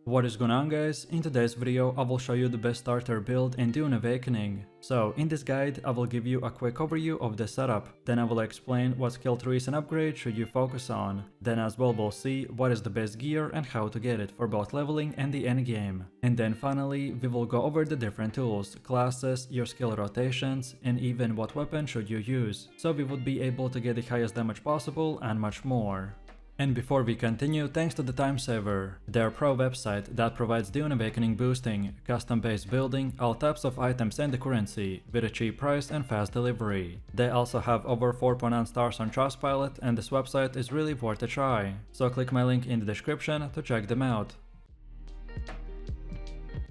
What is going on, guys? In today's video I will show you the best starter build in Dune Awakening. So in this guide I will give you a quick overview of the setup, then I will explain what skill trees and upgrades should you focus on. Then as well we'll see what is the best gear and how to get it for both leveling and the endgame. And then finally we will go over the different tools, classes, your skill rotations, and even what weapon should you use, so we would be able to get the highest damage possible and much more. And before we continue, thanks to the Time Saver, their pro website that provides Dune Awakening boosting, custom-based building, all types of items and the currency, with a cheap price and fast delivery. They also have over 4.9 stars on Trustpilot, and this website is really worth a try. So click my link in the description to check them out.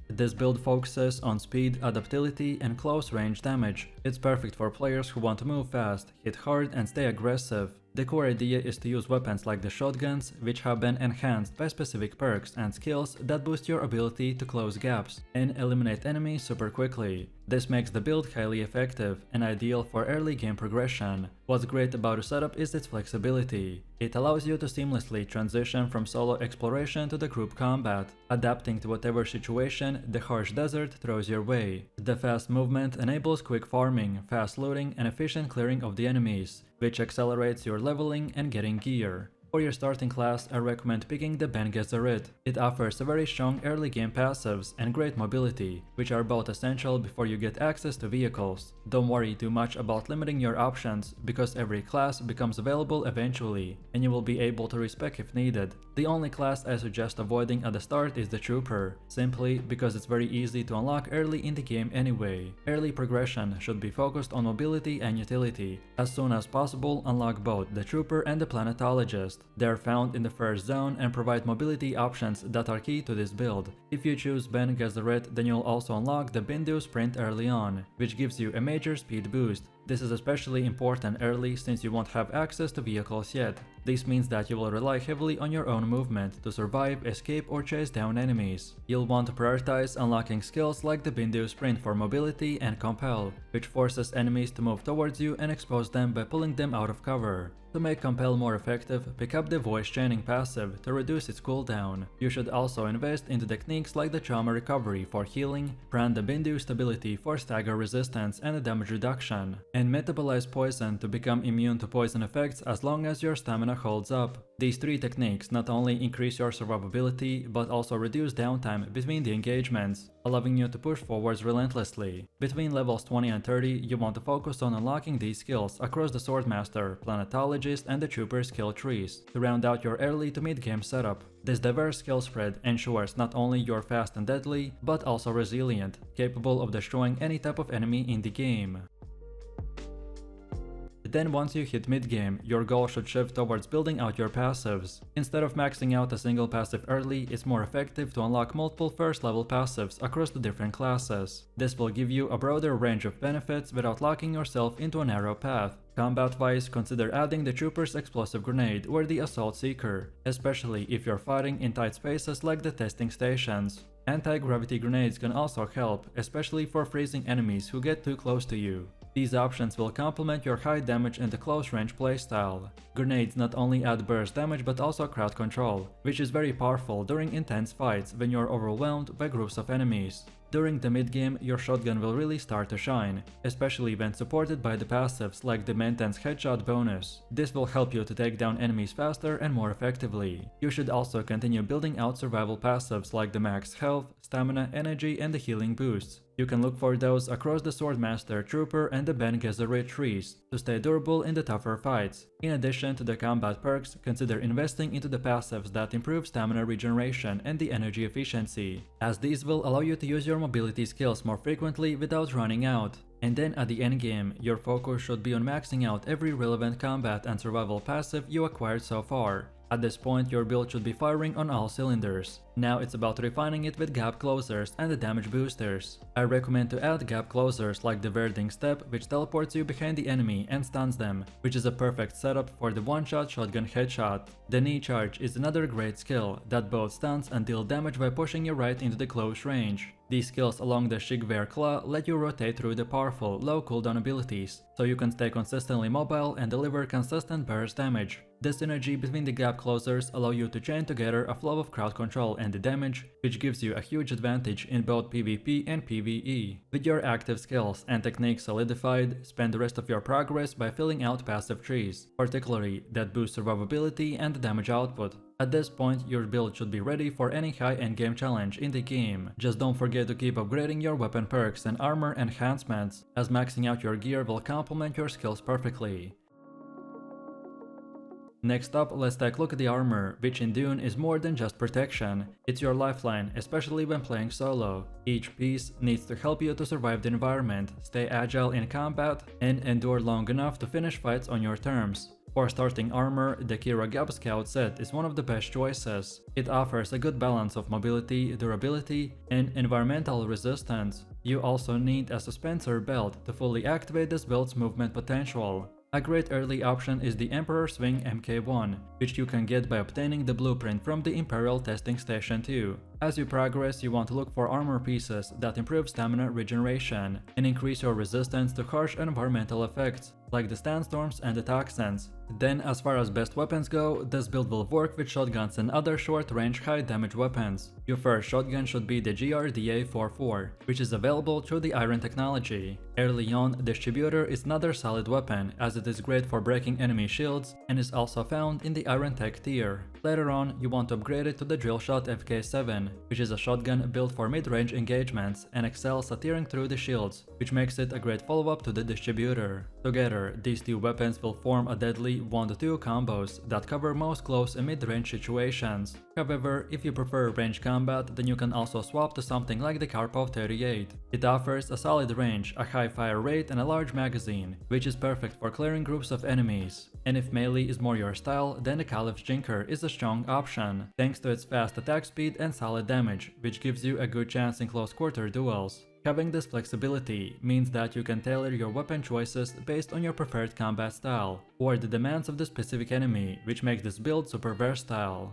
This build focuses on speed, adaptability, and close range damage. It's perfect for players who want to move fast, hit hard, and stay aggressive. The core idea is to use weapons like the shotguns, which have been enhanced by specific perks and skills that boost your ability to close gaps and eliminate enemies super quickly. This makes the build highly effective and ideal for early game progression. What's great about the setup is its flexibility. It allows you to seamlessly transition from solo exploration to the group combat, adapting to whatever situation the harsh desert throws your way. The fast movement enables quick farming, fast looting, and efficient clearing of the enemies, which accelerates your leveling and getting gear. For your starting class, I recommend picking the Bene Gesserit. It offers a very strong early game passives and great mobility, which are both essential before you get access to vehicles. Don't worry too much about limiting your options, because every class becomes available eventually, and you will be able to respec if needed. The only class I suggest avoiding at the start is the Trooper, simply because it's very easy to unlock early in the game anyway. Early progression should be focused on mobility and utility. As soon as possible, unlock both the Trooper and the Planetologist. They are found in the first zone and provide mobility options that are key to this build. If you choose Bene Gesserit, then you'll also unlock the Bindu Sprint early on, which gives you a major speed boost. This is especially important early since you won't have access to vehicles yet. This means that you will rely heavily on your own movement to survive, escape, or chase down enemies. You'll want to prioritize unlocking skills like the Bindu Sprint for mobility and Compel, which forces enemies to move towards you and expose them by pulling them out of cover. To make Compel more effective, pick up the Voice Chaining passive to reduce its cooldown. You should also invest into techniques like the Trauma Recovery for healing, Brand the Bindu Stability for stagger resistance and damage reduction, and Metabolize Poison to become immune to poison effects as long as your stamina holds up. These three techniques not only increase your survivability, but also reduce downtime between the engagements, allowing you to push forwards relentlessly. Between levels 20 and 30, you want to focus on unlocking these skills across the Swordmaster, Planetologist, and the Trooper skill trees to round out your early to mid-game setup. This diverse skill spread ensures not only you're fast and deadly, but also resilient, capable of destroying any type of enemy in the game. Then once you hit mid-game, your goal should shift towards building out your passives. Instead of maxing out a single passive early, it's more effective to unlock multiple first level passives across the different classes. This will give you a broader range of benefits without locking yourself into a narrow path. Combat-wise, consider adding the Trooper's Explosive Grenade or the Assault Seeker, especially if you're fighting in tight spaces like the testing stations. Anti-gravity grenades can also help, especially for freezing enemies who get too close to you. These options will complement your high damage and the close range playstyle. Grenades not only add burst damage but also crowd control, which is very powerful during intense fights when you're overwhelmed by groups of enemies. During the mid-game, your shotgun will really start to shine, especially when supported by the passives like the Maintenance Headshot bonus. This will help you to take down enemies faster and more effectively. You should also continue building out survival passives like the max health, stamina, energy, and the healing boosts. You can look for those across the Swordmaster, Trooper, and the Bene Gesserit trees to stay durable in the tougher fights. In addition to the combat perks, consider investing into the passives that improve stamina regeneration and the energy efficiency, as these will allow you to use your mobility skills more frequently without running out. And then at the endgame, your focus should be on maxing out every relevant combat and survival passive you acquired so far. At this point, your build should be firing on all cylinders. Now it's about refining it with gap closers and the damage boosters. I recommend to add gap closers like the Verding Step, which teleports you behind the enemy and stuns them, which is a perfect setup for the one-shot shotgun headshot. The Knee Charge is another great skill that both stuns and deal damage by pushing you right into the close range. These skills along the Shigver Claw let you rotate through the powerful, low cooldown abilities, so you can stay consistently mobile and deliver consistent burst damage. The synergy between the gap closers allow you to chain together a flow of crowd control and the damage, which gives you a huge advantage in both PvP and PvE. With your active skills and techniques solidified, spend the rest of your progress by filling out passive trees, particularly that boost survivability and damage output. At this point, your build should be ready for any high endgame challenge in the game. Just don't forget to keep upgrading your weapon perks and armor enhancements, as maxing out your gear will complement your skills perfectly. Next up, let's take a look at the armor, which in Dune is more than just protection. It's your lifeline, especially when playing solo. Each piece needs to help you to survive the environment, stay agile in combat, and endure long enough to finish fights on your terms. For starting armor, the Kira Gap Scout set is one of the best choices. It offers a good balance of mobility, durability, and environmental resistance. You also need a suspensor belt to fully activate this build's movement potential. A great early option is the Emperor Swing MK1, which you can get by obtaining the blueprint from the Imperial Testing Station 2. As you progress, you want to look for armor pieces that improve stamina regeneration and increase your resistance to harsh environmental effects, like the sandstorms and the toxins. Then, as far as best weapons go, this build will work with shotguns and other short-range high-damage weapons. Your first shotgun should be the GRDA-44, which is available through the Iron technology. Early on, Distributor is another solid weapon, as it is great for breaking enemy shields and is also found in the Iron Tech tier. Later on, you want to upgrade it to the Drillshot FK7, which is a shotgun built for mid-range engagements and excels at tearing through the shields, which makes it a great follow-up to the Distributor. Together, these two weapons will form a deadly 1-2 combos that cover most close and mid-range situations. However, if you prefer range combat, then you can also swap to something like the Karpov 38. It offers a solid range, a high fire rate, and a large magazine, which is perfect for clearing groups of enemies. And if melee is more your style, then the Caliph's Jinker is a strong option, thanks to its fast attack speed and solid damage, which gives you a good chance in close quarter duels. Having this flexibility means that you can tailor your weapon choices based on your preferred combat style, or the demands of the specific enemy, which makes this build super versatile.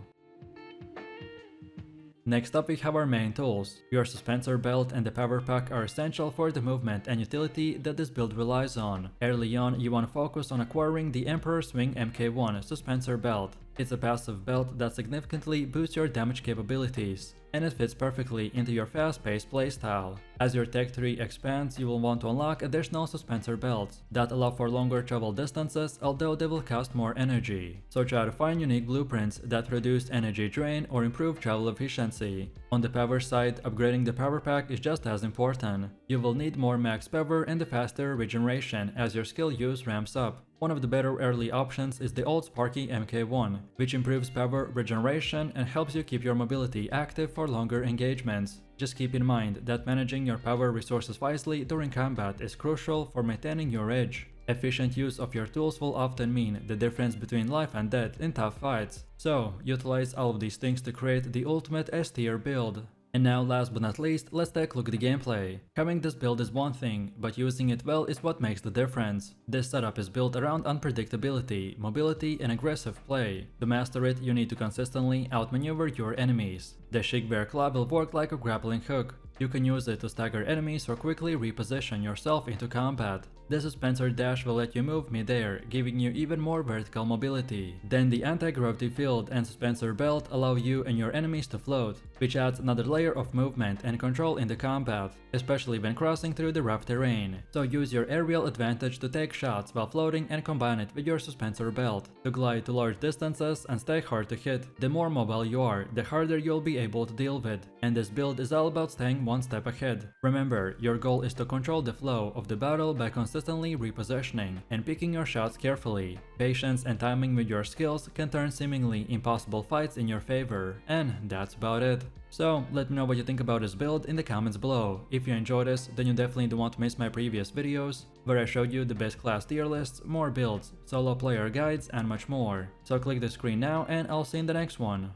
Next up we have our main tools. Your suspensor belt and the power pack are essential for the movement and utility that this build relies on. Early on, you want to focus on acquiring the Emperor Swing MK1 suspensor belt. It's a passive belt that significantly boosts your damage capabilities, and it fits perfectly into your fast-paced playstyle. As your tech tree expands, you will want to unlock additional suspensor belts that allow for longer travel distances, although they will cost more energy. So try to find unique blueprints that reduce energy drain or improve travel efficiency. On the power side, upgrading the power pack is just as important. You will need more max power and the faster regeneration as your skill use ramps up. One of the better early options is the old Sparky MK1, which improves power regeneration and helps you keep your mobility active for longer engagements. Just keep in mind that managing your power resources wisely during combat is crucial for maintaining your edge. Efficient use of your tools will often mean the difference between life and death in tough fights. So, utilize all of these things to create the ultimate S-tier build. And now, last but not least, let's take a look at the gameplay. Having this build is one thing, but using it well is what makes the difference. This setup is built around unpredictability, mobility, and aggressive play. To master it, you need to consistently outmaneuver your enemies. The Shigbear Club will work like a grappling hook. You can use it to stagger enemies or quickly reposition yourself into combat. The Suspensor Dash will let you move mid-air, giving you even more vertical mobility. Then the Anti-Gravity Field and Suspensor Belt allow you and your enemies to float, which adds another layer of movement and control in the combat, especially when crossing through the rough terrain. So use your aerial advantage to take shots while floating and combine it with your Suspensor Belt to glide to large distances and stay hard to hit. The more mobile you are, the harder you'll be able to deal with, and this build is all about staying one step ahead. Remember, your goal is to control the flow of the battle by consistently repositioning and picking your shots carefully. Patience and timing with your skills can turn seemingly impossible fights in your favor, and that's about it. So, let me know what you think about this build in the comments below. If you enjoyed this, then you definitely don't want to miss my previous videos, where I showed you the best class tier lists, more builds, solo player guides, and much more. So click the screen now and I'll see you in the next one.